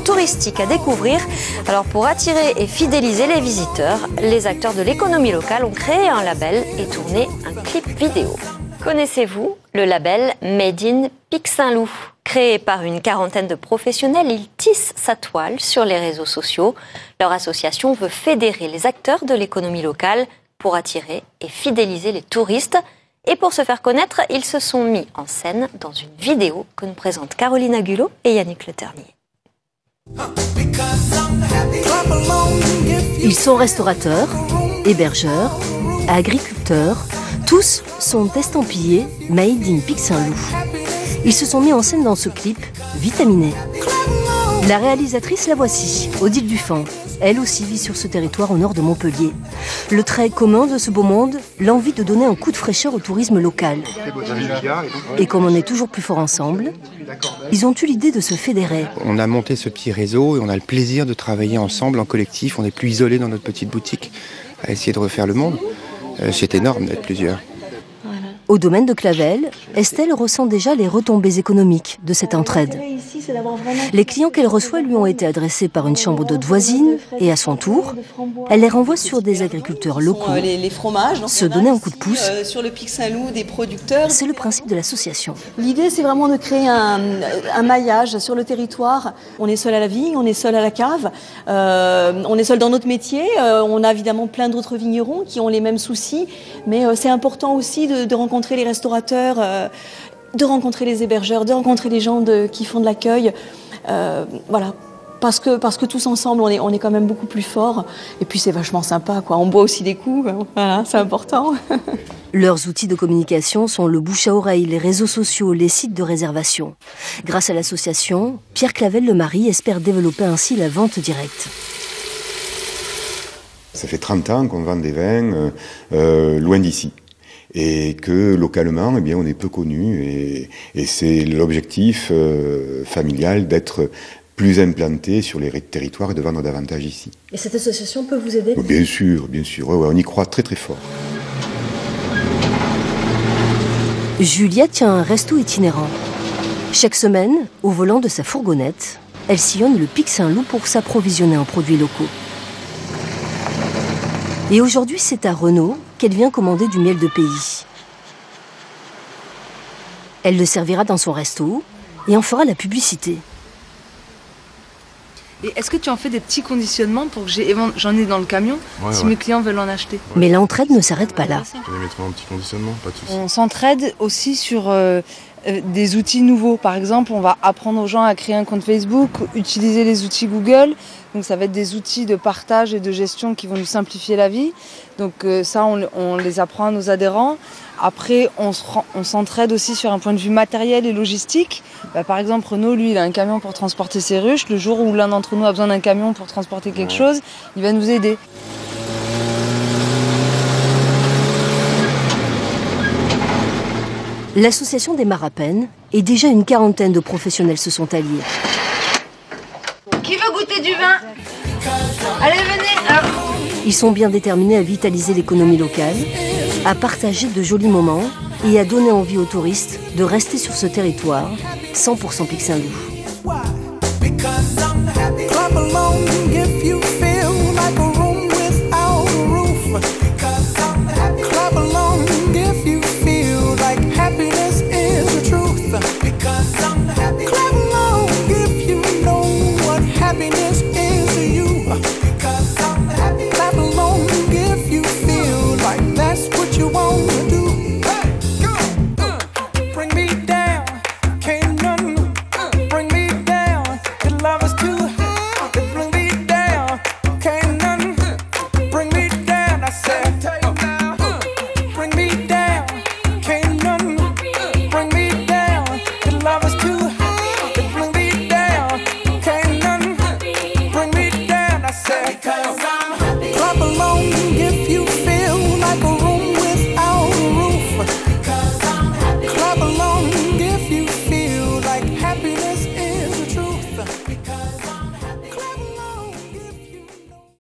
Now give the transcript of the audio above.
touristiques à découvrir. Alors pour attirer et fidéliser les visiteurs, les acteurs de l'économie locale ont créé un label et tourné un clip vidéo. Connaissez-vous le label Made in Pic Saint-Loup? Créé par une quarantaine de professionnels, il tisse sa toile sur les réseaux sociaux. Leur association veut fédérer les acteurs de l'économie locale pour attirer et fidéliser les touristes. Et pour se faire connaître, ils se sont mis en scène dans une vidéo que nous présentent Caroline Agulot et Yannick Le Ternier. Ils sont restaurateurs, hébergeurs, agriculteurs. Tous sont estampillés Made in Pic Saint-Loup. Ils se sont mis en scène dans ce clip vitaminé. La réalisatrice, la voici, Odile Dufan. Elle aussi vit sur ce territoire au nord de Montpellier. Le trait commun de ce beau monde, l'envie de donner un coup de fraîcheur au tourisme local. Et comme on est toujours plus fort ensemble, ils ont eu l'idée de se fédérer. On a monté ce petit réseau et on a le plaisir de travailler ensemble en collectif. On n'est plus isolés dans notre petite boutique à essayer de refaire le monde. C'est énorme d'être plusieurs. Au domaine de Clavel, Estelle ressent déjà les retombées économiques de cette entraide. Les clients qu'elle reçoit lui ont été adressés par une chambre d'hôtes voisine et à son tour, elle les renvoie sur des agriculteurs locaux. Les fromages, se donner un coup de pouce. Sur le Pic Saint-Loup, des producteurs. C'est le principe de l'association. L'idée, c'est vraiment de créer un maillage sur le territoire. On est seul à la vigne, on est seul à la cave, on est seul dans notre métier. On a évidemment plein d'autres vignerons qui ont les mêmes soucis, mais c'est important aussi de rencontrer les restaurateurs, de rencontrer les hébergeurs, de rencontrer les gens qui font de l'accueil. Voilà. Parce que tous ensemble, on est quand même beaucoup plus forts. Et puis c'est vachement sympa, quoi. On boit aussi des coups, voilà, c'est important. Leurs outils de communication sont le bouche à oreille, les réseaux sociaux, les sites de réservation. Grâce à l'association, Pierre Clavel, le mari, espère développer ainsi la vente directe. Ça fait 30 ans qu'on vend des vins loin d'ici. Et que localement, eh bien, on est peu connu. Et c'est l'objectif familial d'être plus implanté sur les territoires et de vendre davantage ici. Et cette association peut vous aider ? Bien sûr, bien sûr. Ouais, on y croit très très fort. Julia tient un resto itinérant. Chaque semaine, au volant de sa fourgonnette, elle sillonne le Pic Saint-Loup pour s'approvisionner en produits locaux. Et aujourd'hui, c'est à Renault qu'elle vient commander du miel de pays. Elle le servira dans son resto et en fera la publicité. Et est-ce que tu en fais des petits conditionnements pour que j'en ai dans le camion si mes clients veulent en acheter? Mais l'entraide ne s'arrête pas là. Je vais mettre un petit conditionnement, pas de souci. On s'entraide aussi sur des outils nouveaux. Par exemple, on va apprendre aux gens à créer un compte Facebook, utiliser les outils Google. Donc ça va être des outils de partage et de gestion qui vont nous simplifier la vie. Donc ça, on les apprend à nos adhérents. Après, on s'entraide aussi sur un point de vue matériel et logistique. Par exemple, Renaud, lui, il a un camion pour transporter ses ruches. Le jour où l'un d'entre nous a besoin d'un camion pour transporter quelque chose, il va nous aider. L'association démarre à peine et déjà une quarantaine de professionnels se sont alliés. Qui veut goûter du vin? Allez, venez. Ils sont bien déterminés à vitaliser l'économie locale, à partager de jolis moments et à donner envie aux touristes de rester sur ce territoire 100% Pic Saint-Loup.